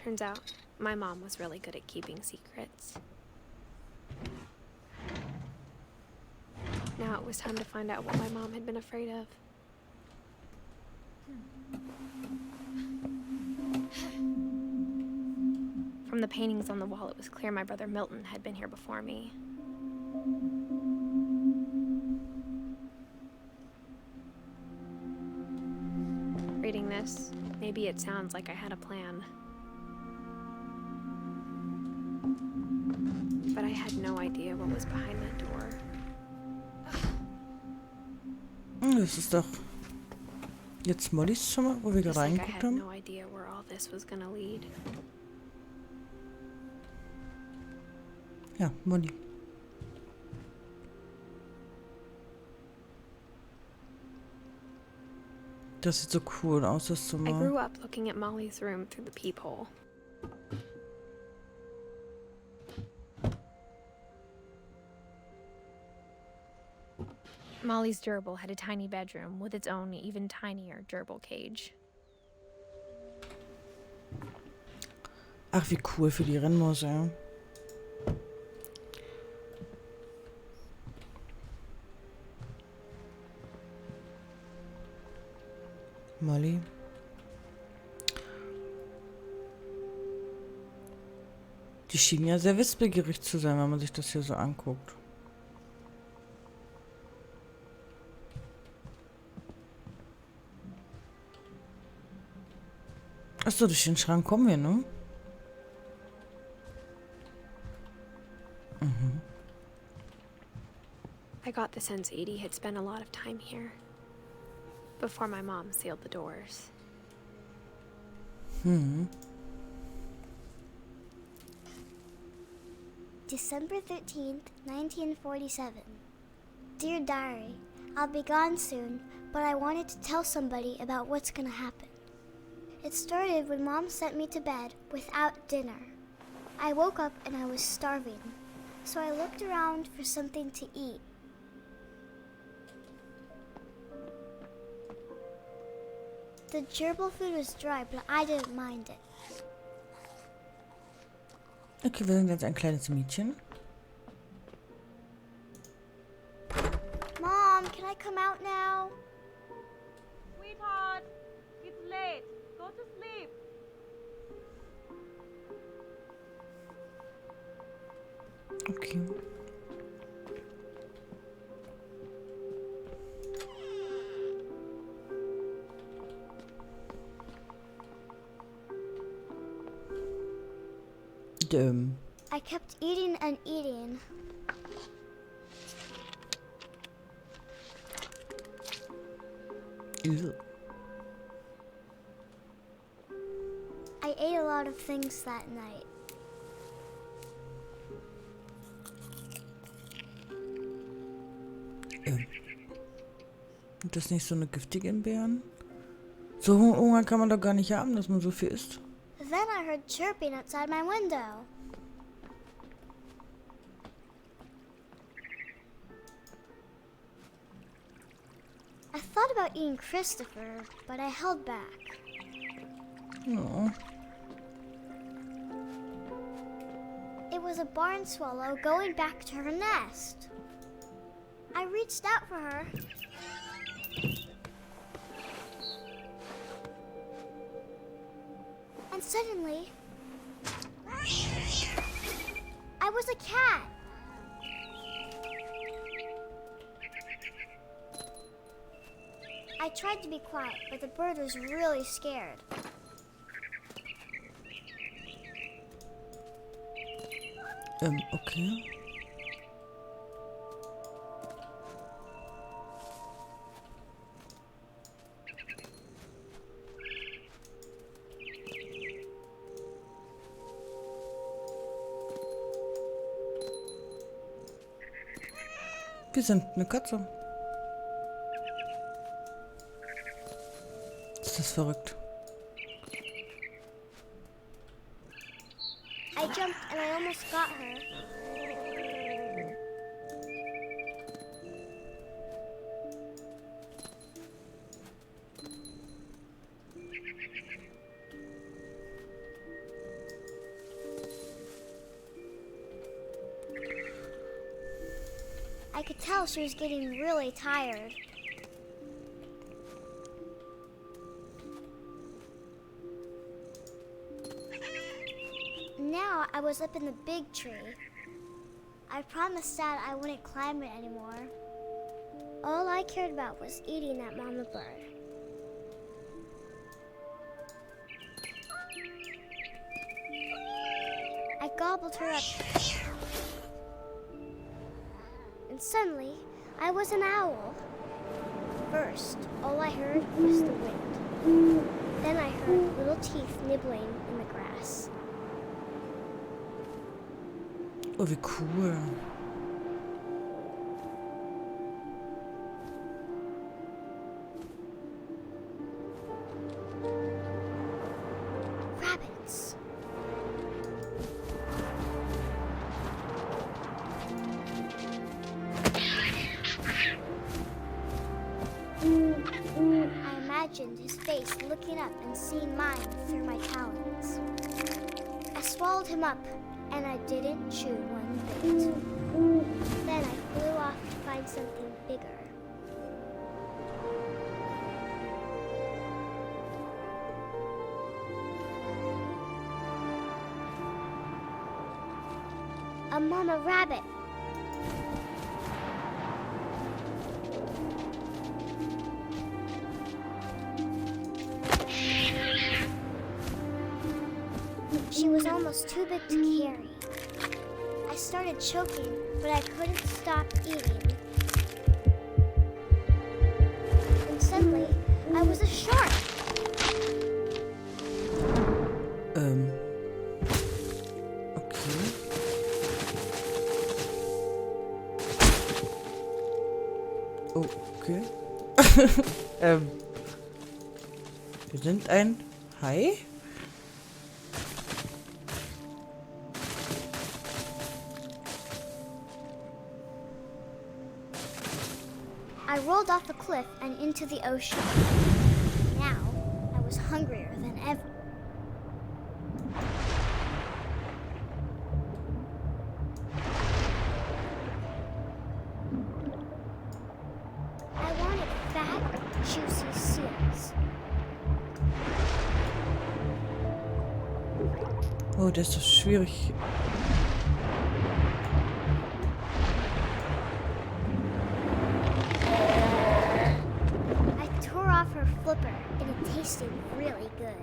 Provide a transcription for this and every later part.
Turns out, my mom was really good at keeping secrets. Now it was time to find out what my mom had been afraid of. From the paintings on the wall, it was clear my brother Milton had been here before me. Reading this, maybe it sounds like I had a plan. But I had no idea what was behind that door. Das ist doch jetzt Mollys Zimmer, wo wir gerade reingeguckt haben. No idea where all this was gonna lead. Ja, Molly. Das sieht so cool aus, das Zimmer. I grew up looking at Molly's room through the peephole. Molly's gerbil had a tiny bedroom with its own even tinier gerbil cage. Ach, wie cool für die Rennmaus, ja. Molly. Die schien ja sehr wissbegierig zu sein, wenn man sich das hier so anguckt. Achso, durch den Schrank kommen wir, ne? Mhm. I got the sense Edie had spent a lot of time here before my mom sealed the doors. December 13th, 1947. Dear Diary, I'll be gone soon, but I wanted to tell somebody about what's gonna happen. It started when Mom sent me to bed without dinner. I woke up and I was starving, so I looked around for something to eat. The gerbil food was dry, but I didn't mind it. Okay, wir sind jetzt ein kleines Mädchen. Mom, can I come out now? Sweetheart, it's late. Go to sleep. Okay. I kept eating and eating. Ew. I ate a lot of things that night. Sind das nicht so eine giftige Beeren? So Hunger kann man doch gar nicht haben, dass man so viel isst. Then I heard chirping outside my window. I thought about eating Christopher, but I held back. Oh. It was a barn swallow going back to her nest. I reached out for her. And suddenly, I was a cat. I tried to be quiet, but the bird was really scared. Okay. Wir sind eine Katze. Ist das verrückt? I jumped and I almost got her. I could tell she was getting really tired. Now I was up in the big tree. I promised Dad I wouldn't climb it anymore. All I cared about was eating that mama bird. I gobbled her up. And suddenly, I was an owl. First, all I heard was the wind. Then I heard little teeth nibbling in the grass. Oh, wie cool. Rabbits. I imagined his face looking up and seeing mine through my talons. I swallowed him up, and I didn't chew one bit. Then I flew off to find something bigger. A mama rabbit. She was almost too big to carry. I started choking, but I couldn't stop eating. And suddenly, I was a shark. Okay. Wir sind ein Hai? I rolled off the cliff and into the ocean. Now, I was hungrier than ever. I wanted fat, juicy seals. Oh, das ist doch schwierig. I tore off her flipper, and it tasted really good.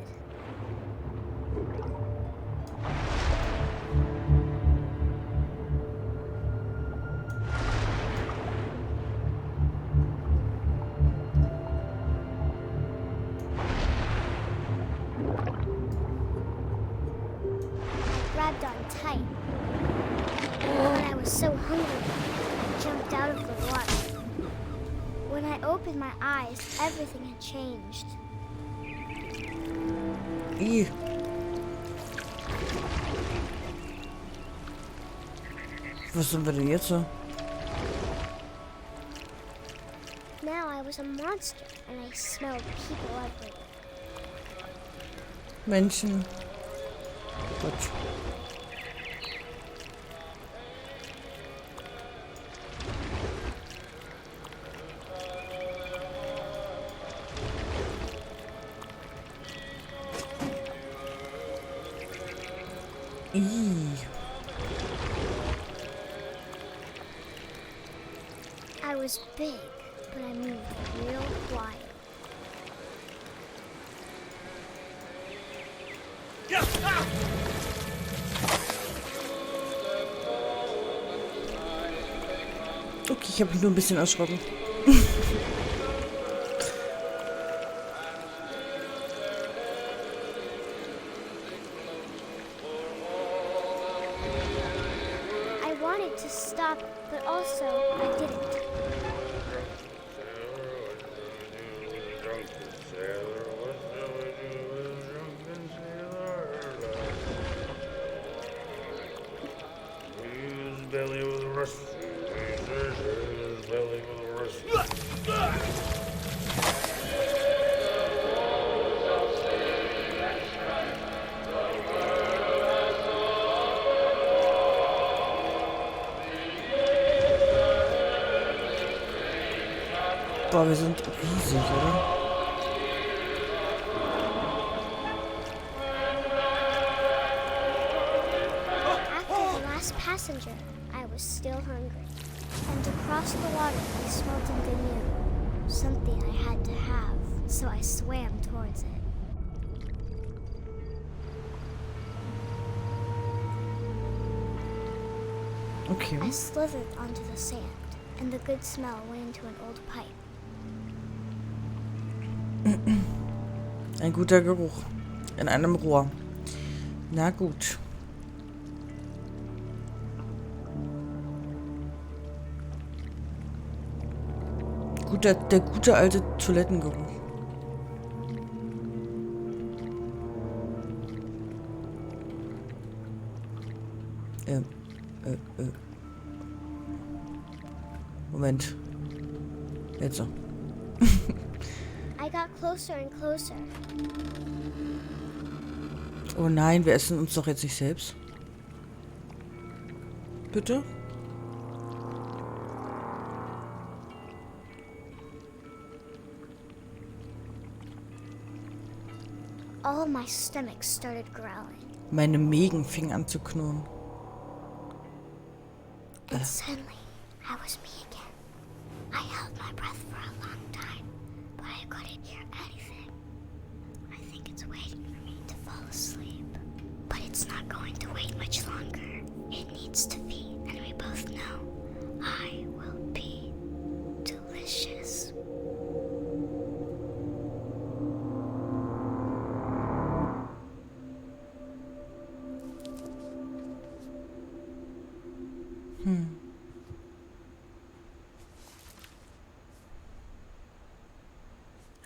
Grabbed on tight. But I was so hungry, I jumped out of the water. When I opened my eyes, everything had changed. Ih. Was sind wir denn jetzt so? Now I was a monster, and I smelled people everywhere. Menschen. Gut. I was big, but I moved real quiet. Okay, ich habe mich nur ein bisschen erschrocken. I wanted to stop, but also I didn't. Boah, wir sind riesig, oder? After the last passenger, I was still hungry. And across the water, I smelled something new. Something I had to have, so I swam towards it. Okay. I slithered onto the sand, and the good smell went into an old pipe. Ein guter Geruch. In einem Rohr. Na gut. Der gute alte Toilettengeruch. Moment. Jetzt so. I got closer and closer. Oh nein, wir essen uns doch jetzt nicht selbst. Bitte? All my stomach started growling. Meine Mägen fingen an zu knurren. And suddenly, I was me again. I held my breath for a long time, but I couldn't hear anything. I think it's waiting for me to fall asleep. But it's not going to wait much longer. It needs to feed, and we both know I will be delicious.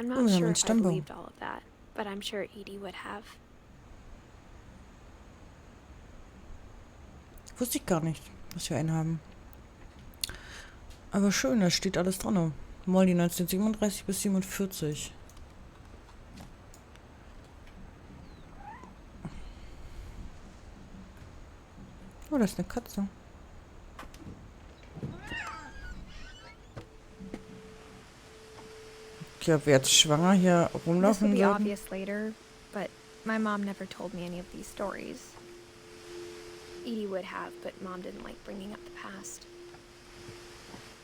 I'm not Oh, wir haben sure einen if I Stammbaum. believed all of that, but I'm sure Edie would have. Wusste ich gar nicht, dass wir einen haben. Aber schön, da steht alles dran. Molly 1937 bis 47. Oh, das ist eine Katze. Ich glaube, wir jetzt schwanger hier This will rumlaufen be würden. obvious later, but my mom never told me any of these stories. Edie would have, but Mom didn't like bringing up the past.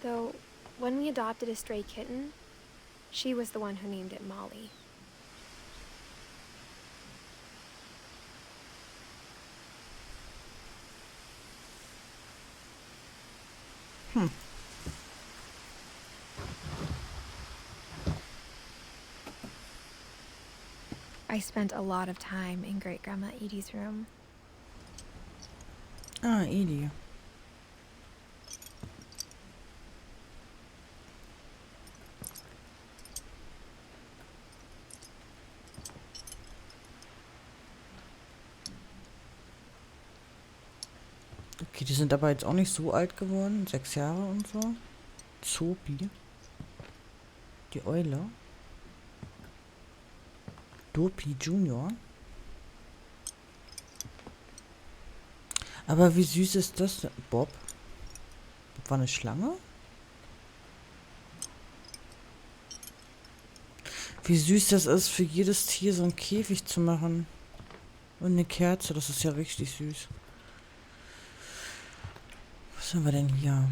Though, when we adopted a stray kitten, she was the one who named it Molly. I spent a lot of time in Great-Grandma Edie's room. Ah, Edie. Okay, die sind aber jetzt auch nicht so alt geworden. 6 Jahre und so. Zopi. Die Eule. Dopi Junior. Aber wie süß ist das denn? Bob? Bob war eine Schlange? Wie süß das ist, für jedes Tier so einen Käfig zu machen. Und eine Kerze, das ist ja richtig süß. Was haben wir denn hier?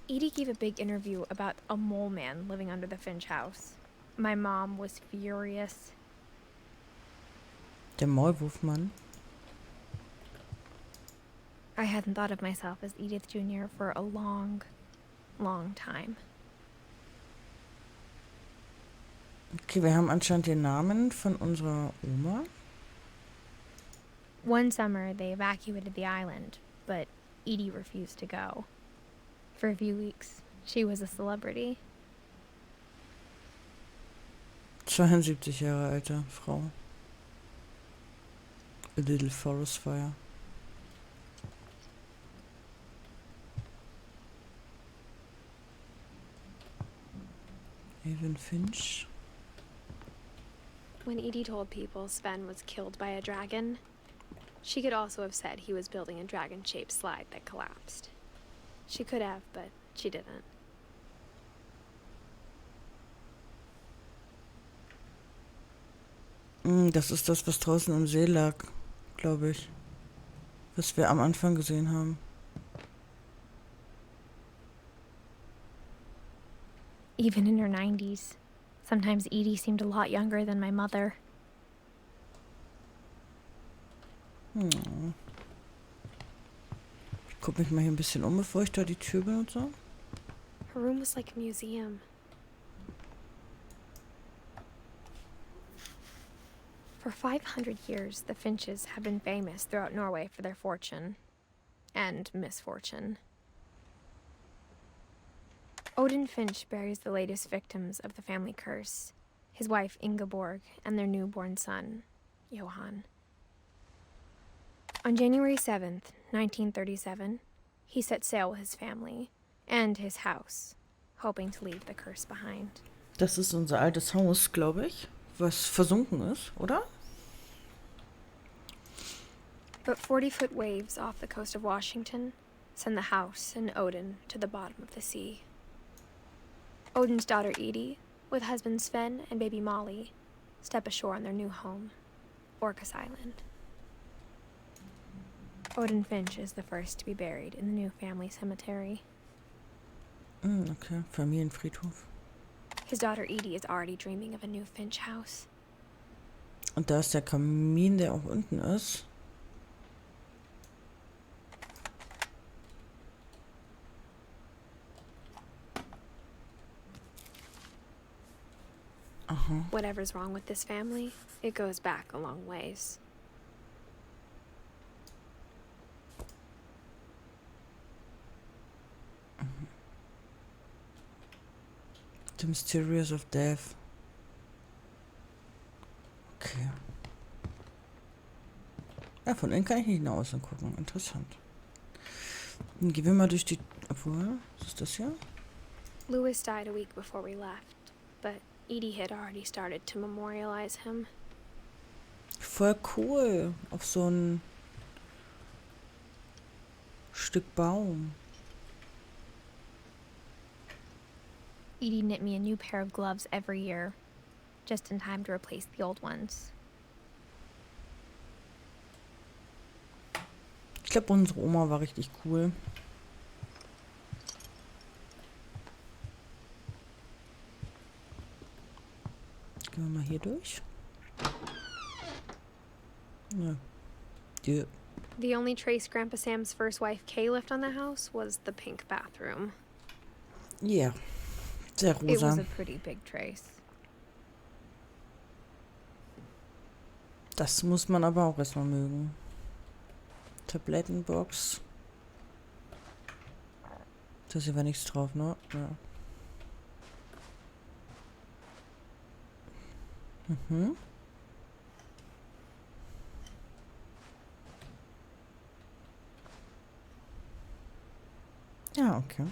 Edie gave a big interview about a mole man living under the Finch house. My mom was furious. Der Maulwurfmann. I hadn't thought of myself as Edith Jr. for a long, long time. Okay, wir haben anscheinend den Namen von unserer Oma. One summer, they evacuated the island, but Edie refused to go. For a few weeks, she was a celebrity. 72 Jahre alte Frau. A Little Forest Fire. Edith Finch. When Edie told people Sven was killed by a dragon, she could also have said he was building a dragon-shaped slide that collapsed. She could have, but she didn't. Das ist das, was draußen am See lag, glaube ich. Was wir am Anfang gesehen haben. Even in her 90s. Sometimes Edie seemed a lot younger than my mother. Ich gucke mich mal hier ein bisschen um, bevor ich da die Tür benutze. Her room was like a museum. For 500 years, the Finches have been famous throughout Norway for their fortune. And misfortune. Odin Finch buries the latest victims of the family curse, his wife Ingeborg and their newborn son, Johann. On January 7th, 1937, he set sail with his family and his house, hoping to leave the curse behind. Das ist unser altes Haus, glaube ich, was versunken ist, oder? But 40-foot waves off the coast of Washington send the house and Odin to the bottom of the sea. Odin's daughter Edie, with husband Sven and baby Molly, step ashore on their new home, Orcas Island. Odin Finch is the first to be buried in the new family cemetery. Okay, Familienfriedhof. His daughter Edie is already dreaming of a new Finch house. Und da ist der Kamin, der auch unten ist. Aha. Whatever's wrong with this family, it goes back a long ways. The Mysterious of Death. Okay. Ja, von innen kann ich nicht nach außen gucken. Interessant. Dann gehen wir mal durch die... Obwohl, was ist das hier? Louis died a week before we left, but Edie had already started to memorialize him. Voll cool. Auf so ein Stück Baum. Edie knit me a new pair of gloves every year, just in time to replace the old ones. Ich glaube, unsere Oma war richtig cool. Gehen wir mal hier durch. Ja. Die. The only trace Grandpa Sam's first wife Kay left on the house was the pink bathroom. Ja. Sehr It was rosa. a pretty big trace. Das muss man aber auch erstmal mögen. Tablettenbox. Da ist aber nichts drauf, ne? Ja. Mhm. Ja, okay.